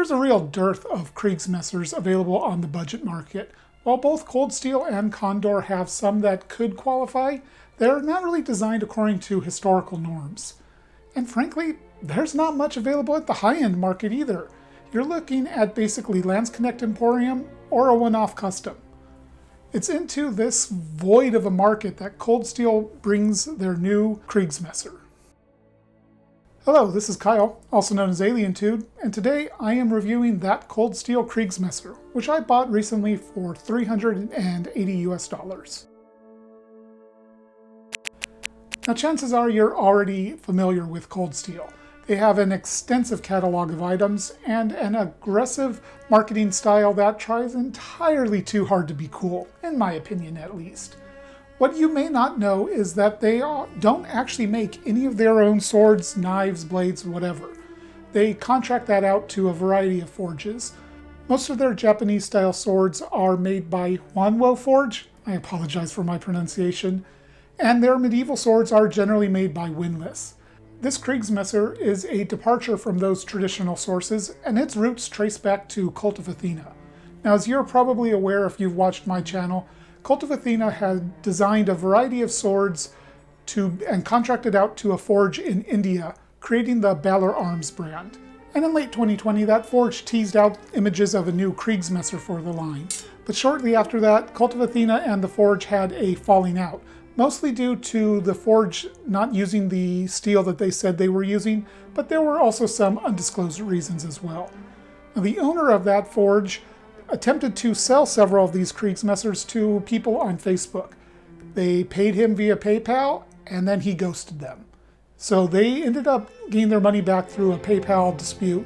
There's a real dearth of Kriegsmessers available on the budget market. While both Cold Steel and Condor have some that could qualify, they're not really designed according to historical norms. And frankly, there's not much available at the high-end market either. You're looking at basically Landsknecht Emporium or a one-off custom. It's into this void of a market that Cold Steel brings their new Kriegsmesser. Hello, this is Kyle, also known as AlienTude, and today I am reviewing that Cold Steel Kriegsmesser, which I bought recently for $380 US. Now chances are you're already familiar with Cold Steel. They have an extensive catalog of items and an aggressive marketing style that tries entirely too hard to be cool, in my opinion at least. What you may not know is that they don't actually make any of their own swords, knives, blades, whatever. They contract that out to a variety of forges. Most of their Japanese-style swords are made by Wanwo Forge, I apologize for my pronunciation, and their medieval swords are generally made by Windlass. This Kriegsmesser is a departure from those traditional sources, and its roots trace back to Cult of Athena. Now, as you're probably aware if you've watched my channel, Cult of Athena had designed a variety of swords and contracted out to a forge in India, creating the Balaur Arms brand. And in late 2020, that forge teased out images of a new Kriegsmesser for the line. But shortly after that, Cult of Athena and the forge had a falling out, mostly due to the forge not using the steel that they said they were using, but there were also some undisclosed reasons as well. Now, the owner of that forge attempted to sell several of these Kriegsmessers to people on Facebook. They paid him via PayPal, and then he ghosted them. So they ended up getting their money back through a PayPal dispute,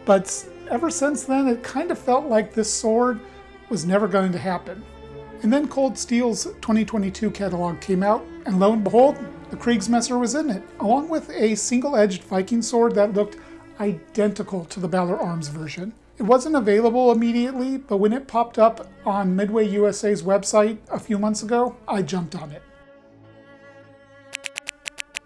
but ever since then it kind of felt like this sword was never going to happen. And then Cold Steel's 2022 catalog came out, and lo and behold, the Kriegsmesser was in it, along with a single-edged Viking sword that looked identical to the Balaur Arms version. It wasn't available immediately, but when it popped up on Midway USA's website a few months ago, I jumped on it.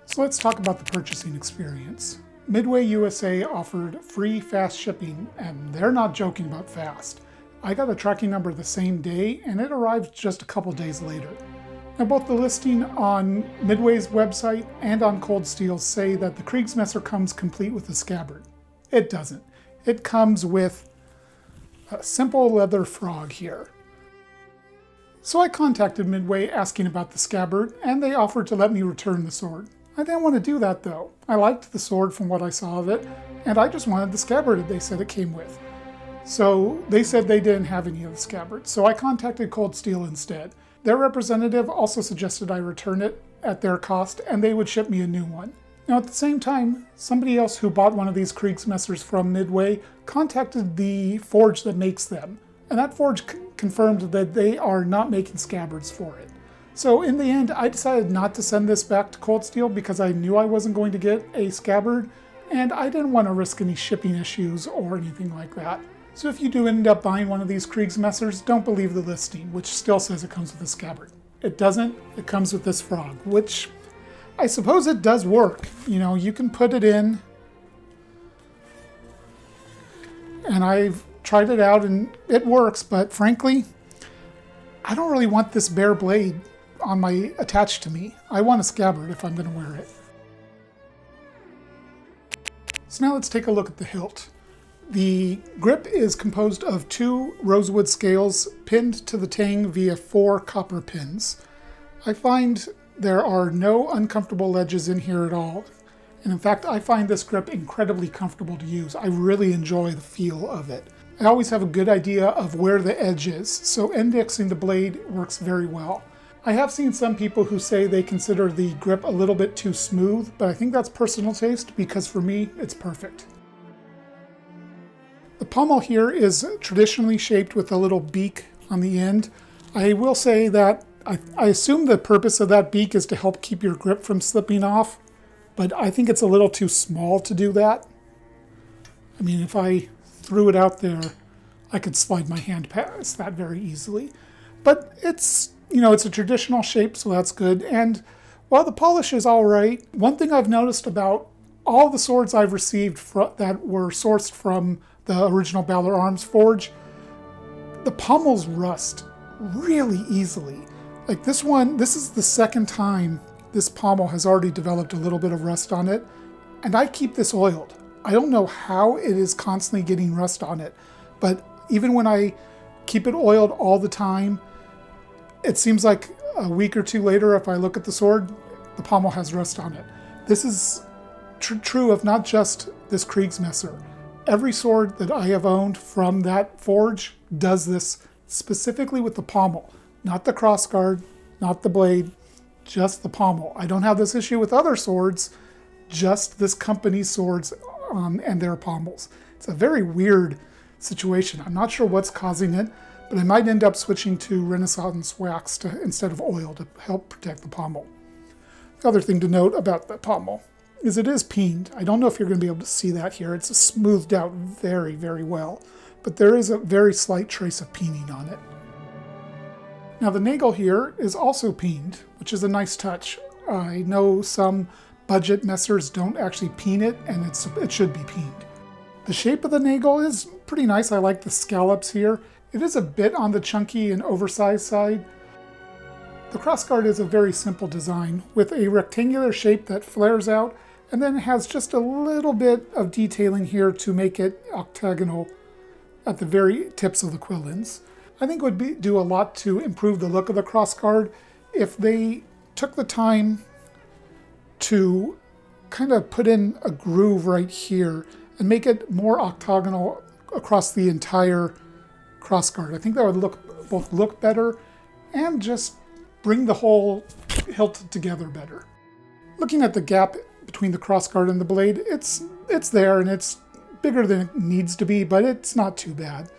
So let's talk about the purchasing experience. Midway USA offered free fast shipping, and they're not joking about fast. I got a tracking number the same day, and it arrived just a couple days later. Now, both the listing on Midway's website and on Cold Steel say that the Kriegsmesser comes complete with a scabbard. It doesn't. It comes with a simple leather frog here. So I contacted Midway asking about the scabbard, and they offered to let me return the sword. I didn't want to do that though. I liked the sword from what I saw of it, and I just wanted the scabbard that they said it came with. So they said they didn't have any of the scabbards, so I contacted Cold Steel instead. Their representative also suggested I return it at their cost, and they would ship me a new one. Now at the same time, somebody else who bought one of these Kriegsmessers from Midway contacted the forge that makes them, and that forge confirmed that they are not making scabbards for it. So in the end, I decided not to send this back to Cold Steel because I knew I wasn't going to get a scabbard, and I didn't want to risk any shipping issues or anything like that. So if you do end up buying one of these Kriegsmessers, don't believe the listing, which still says it comes with a scabbard. It doesn't. It comes with this frog, which I suppose it does work. You know, you can put it in, and I've tried it out and it works, but frankly, I don't really want this bare blade attached to me. I want a scabbard if I'm going to wear it. So now let's take a look at the hilt. The grip is composed of 2 rosewood scales pinned to the tang via 4 copper pins. I find there are no uncomfortable ledges in here at all, and in fact I find this grip incredibly comfortable to use. I really enjoy the feel of it. I always have a good idea of where the edge is, so indexing the blade works very well. I have seen some people who say they consider the grip a little bit too smooth, but I think that's personal taste because for me it's perfect. The pommel here is traditionally shaped with a little beak on the end. I will say that I assume the purpose of that beak is to help keep your grip from slipping off, but I think it's a little too small to do that. I mean, if I threw it out there, I could slide my hand past that very easily. But it's, it's a traditional shape, so that's good. And while the polish is all right, one thing I've noticed about all the swords I've received that were sourced from the original Balaur Arms forge, the pommels rust really easily. Like this one, this is the second time this pommel has already developed a little bit of rust on it, and I keep this oiled. I don't know how it is constantly getting rust on it, but even when I keep it oiled all the time, it seems like a week or two later, if I look at the sword, the pommel has rust on it. This is true of not just this Kriegsmesser. Every sword that I have owned from that forge does this specifically with the pommel, not the crossguard, not the blade, just the pommel. I don't have this issue with other swords, just this company's swords and their pommels. It's a very weird situation. I'm not sure what's causing it, but I might end up switching to Renaissance wax instead of oil to help protect the pommel. The other thing to note about the pommel is it is peened. I don't know if you're going to be able to see that here. It's smoothed out very, very well, but there is a very slight trace of peening on it. Now the nagle here is also peened, which is a nice touch. I know some budget messers don't actually peen it, and it should be peened. The shape of the nagle is pretty nice. I like the scallops here. It is a bit on the chunky and oversized side. The crossguard is a very simple design with a rectangular shape that flares out and then has just a little bit of detailing here to make it octagonal at the very tips of the quillins. I think it would do a lot to improve the look of the crossguard if they took the time to kind of put in a groove right here and make it more octagonal across the entire crossguard. I think that would both look better and just bring the whole hilt together better. Looking at the gap between the crossguard and the blade, it's there and it's bigger than it needs to be, but it's not too bad.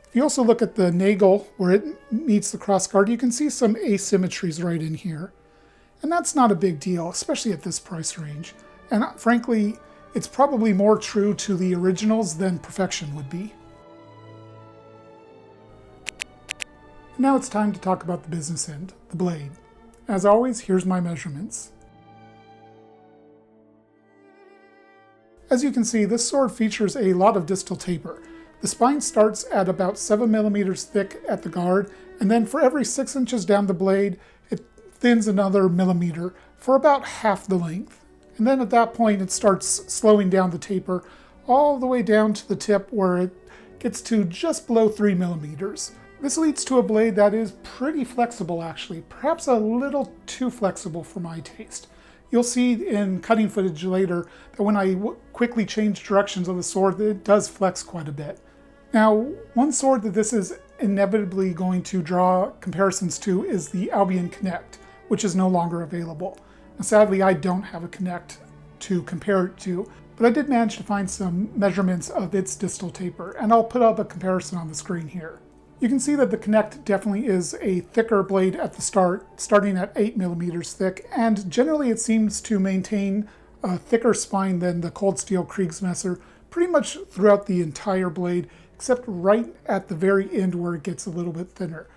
If you also look at the nagle where it meets the crossguard, you can see some asymmetries right in here. And that's not a big deal, especially at this price range. And frankly, it's probably more true to the originals than perfection would be. Now it's time to talk about the business end, the blade. As always, here's my measurements. As you can see, this sword features a lot of distal taper. The spine starts at about 7 millimeters thick at the guard, and then for every 6 inches down the blade, it thins another millimeter for about half the length. And then at that point, it starts slowing down the taper all the way down to the tip where it gets to just below 3 millimeters. This leads to a blade that is pretty flexible actually, perhaps a little too flexible for my taste. You'll see in cutting footage later that when I quickly change directions of the sword, it does flex quite a bit. Now, one sword that this is inevitably going to draw comparisons to is the Albion Connect, which is no longer available. Now, sadly, I don't have a Connect to compare it to, but I did manage to find some measurements of its distal taper, and I'll put up a comparison on the screen here. You can see that the Connect definitely is a thicker blade at the start, starting at 8 millimeters thick, and generally it seems to maintain a thicker spine than the cold steel Kriegsmesser pretty much throughout the entire blade, except right at the very end where it gets a little bit thinner.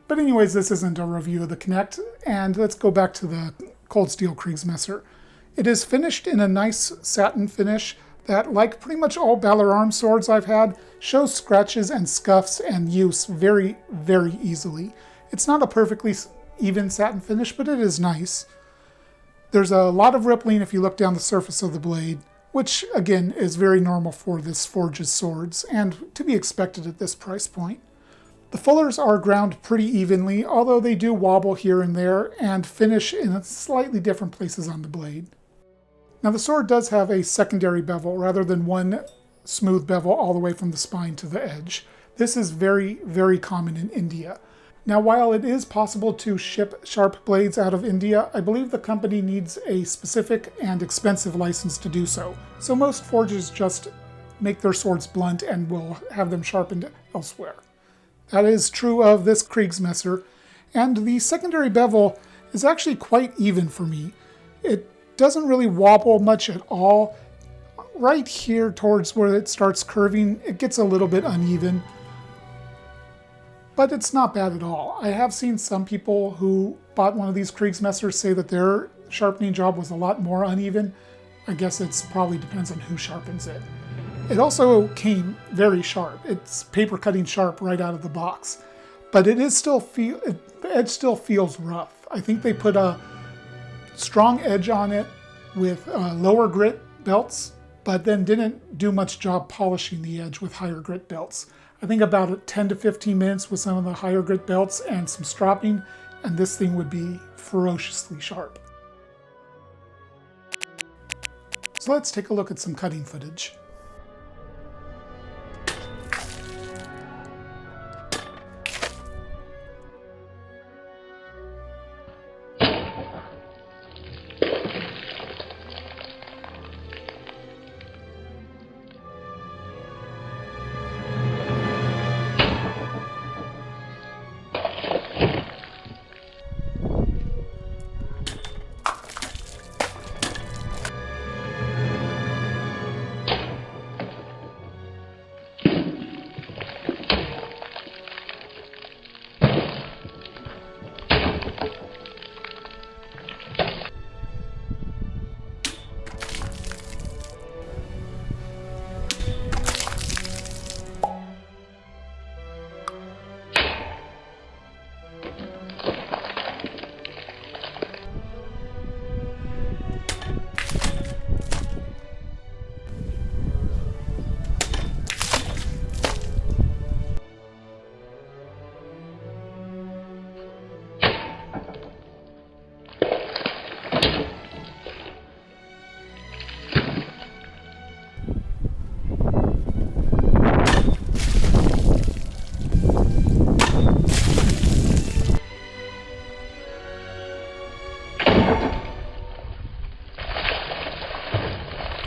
But anyways, this isn't a review of the Connect, and let's go back to the cold steel Kriegsmesser. It is finished in a nice satin finish that, like pretty much all Balaur Arms swords I've had, shows scratches and scuffs and use very, very easily. It's not a perfectly even satin finish, but it is nice. There's a lot of rippling if you look down the surface of the blade, which again is very normal for this forge's swords and to be expected at this price point. The fullers are ground pretty evenly, although they do wobble here and there and finish in slightly different places on the blade. Now the sword does have a secondary bevel rather than one smooth bevel all the way from the spine to the edge. This is very, very common in India. Now while it is possible to ship sharp blades out of India, I believe the company needs a specific and expensive license to do so. So most forges just make their swords blunt and will have them sharpened elsewhere. That is true of this Kriegsmesser, and the secondary bevel is actually quite even for me. It doesn't really wobble much at all. Right here towards where it starts curving, it gets a little bit uneven, but it's not bad at all. I have seen some people who bought one of these Kriegsmessers say that their sharpening job was a lot more uneven. I guess it probably depends on who sharpens it. It also came very sharp. It's paper cutting sharp right out of the box, but the edge still feels rough. I think they put a strong edge on it with lower grit belts, but then didn't do much job polishing the edge with higher grit belts. I think about 10 to 15 minutes with some of the higher grit belts and some stropping, and this thing would be ferociously sharp. So let's take a look at some cutting footage.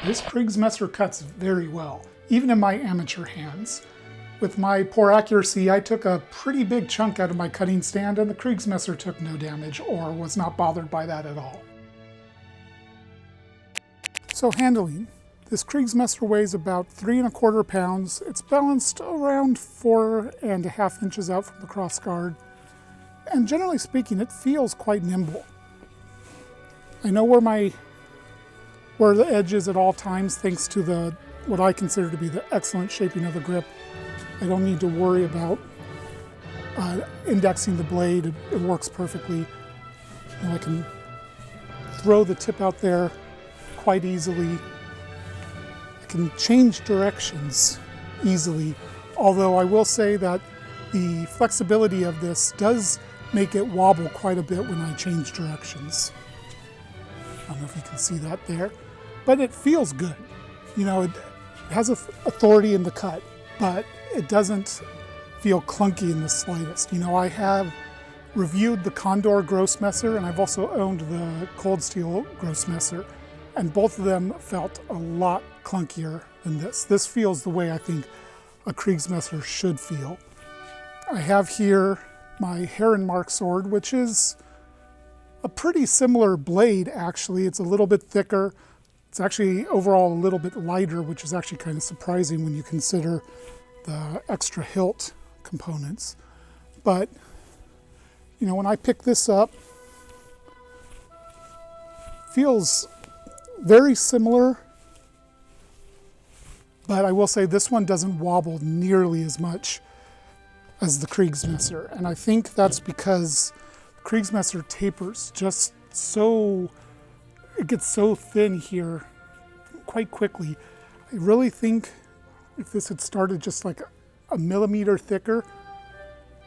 This Kriegsmesser cuts very well, even in my amateur hands. With my poor accuracy, I took a pretty big chunk out of my cutting stand, and the Kriegsmesser took no damage or was not bothered by that at all. So handling. This Kriegsmesser weighs about 3¼ pounds. It's balanced around 4½ inches out from the crossguard. And generally speaking, it feels quite nimble. I know where the edge is at all times, thanks to what I consider to be the excellent shaping of the grip. I don't need to worry about indexing the blade. It works perfectly. I can throw the tip out there quite easily. I can change directions easily, although I will say that the flexibility of this does make it wobble quite a bit when I change directions. I don't know if you can see that there, but it feels good. It has authority in the cut, but it doesn't feel clunky in the slightest. I have reviewed the Condor Grossmesser, and I've also owned the Cold Steel Grossmesser, and both of them felt a lot clunkier than this. This feels the way I think a Kriegsmesser should feel. I have here my Herrenmark sword, which is a pretty similar blade, actually. It's a little bit thicker. It's actually overall a little bit lighter, which is actually kind of surprising when you consider the extra hilt components. But, when I pick this up, feels very similar, but I will say this one doesn't wobble nearly as much as the Kriegsmesser. And I think that's because the Kriegsmesser tapers just so, it gets so thin here quite quickly. I really think if this had started just like a millimeter thicker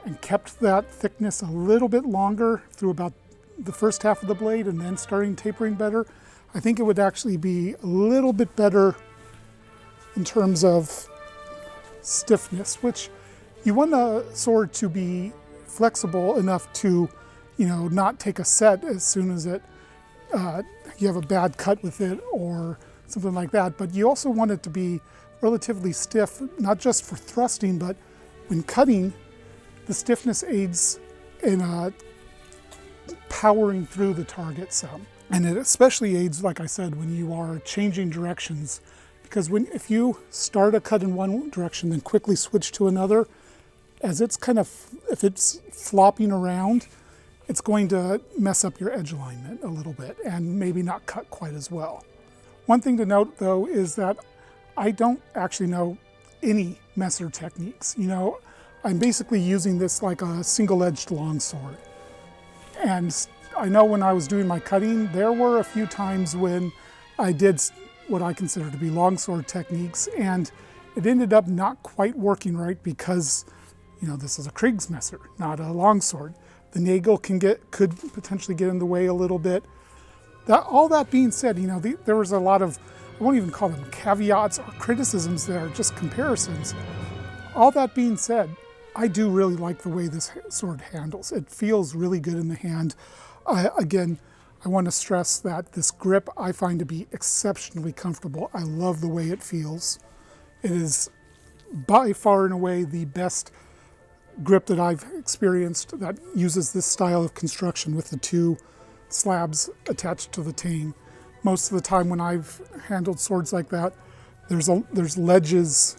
and kept that thickness a little bit longer through about the first half of the blade and then starting tapering better, I think it would actually be a little bit better in terms of stiffness, which you want the sword to be flexible enough to, not take a set as soon as you have a bad cut with it or something like that. But you also want it to be relatively stiff, not just for thrusting, but when cutting, the stiffness aids in powering through the target some. And it especially aids, like I said, when you are changing directions, because if you start a cut in one direction, then quickly switch to another, if it's flopping around, it's going to mess up your edge alignment a little bit and maybe not cut quite as well. One thing to note, though, is that I don't actually know any messer techniques. I'm basically using this like a single-edged longsword. And I know when I was doing my cutting, there were a few times when I did what I consider to be longsword techniques, and it ended up not quite working right because, this is a Kriegsmesser, not a longsword. The nagel could potentially get in the way a little bit. All that being said, there was a lot of, I won't even call them caveats or criticisms there, just comparisons. All that being said, I do really like the way this sword handles. It feels really good in the hand. Again, I want to stress that this grip I find to be exceptionally comfortable. I love the way it feels. It is by far and away the best grip that I've experienced that uses this style of construction with the two slabs attached to the tang. Most of the time when I've handled swords like that, there's ledges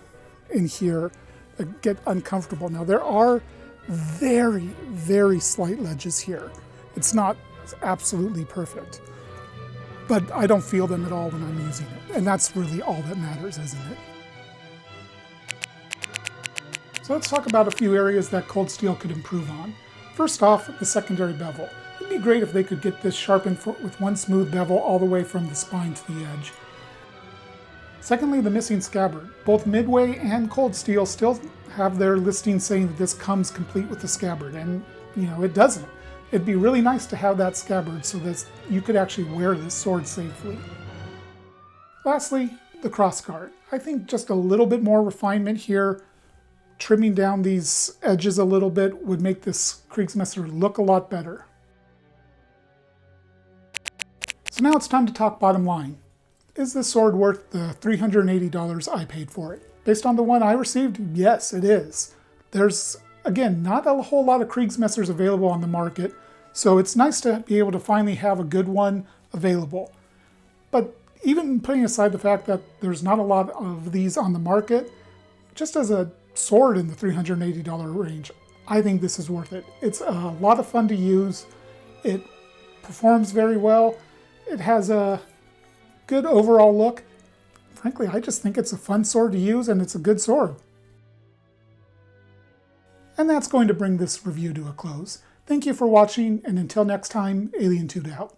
in here that get uncomfortable. Now there are very, very slight ledges here. It's not absolutely perfect, but I don't feel them at all when I'm using it. And that's really all that matters, isn't it? So let's talk about a few areas that cold steel could improve on. First off, the secondary bevel. It'd be great if they could get this sharpened with one smooth bevel all the way from the spine to the edge. Secondly, the missing scabbard. Both Midway and Cold Steel still have their listing saying that this comes complete with the scabbard, and it doesn't. It'd be really nice to have that scabbard so that you could actually wear this sword safely. Lastly, the crossguard. I think just a little bit more refinement here, trimming down these edges a little bit, would make this Kriegsmesser look a lot better. So now it's time to talk bottom line. Is this sword worth the $380 I paid for it? Based on the one I received, yes, it is. There's, again, not a whole lot of Kriegsmessers available on the market, so it's nice to be able to finally have a good one available. But even putting aside the fact that there's not a lot of these on the market, just as a sword in the $380 range, I think this is worth it. It's a lot of fun to use. It performs very well. It has a good overall look. Frankly, I just think it's a fun sword to use, and it's a good sword. And that's going to bring this review to a close. Thank you for watching, and until next time, Alien Toot out.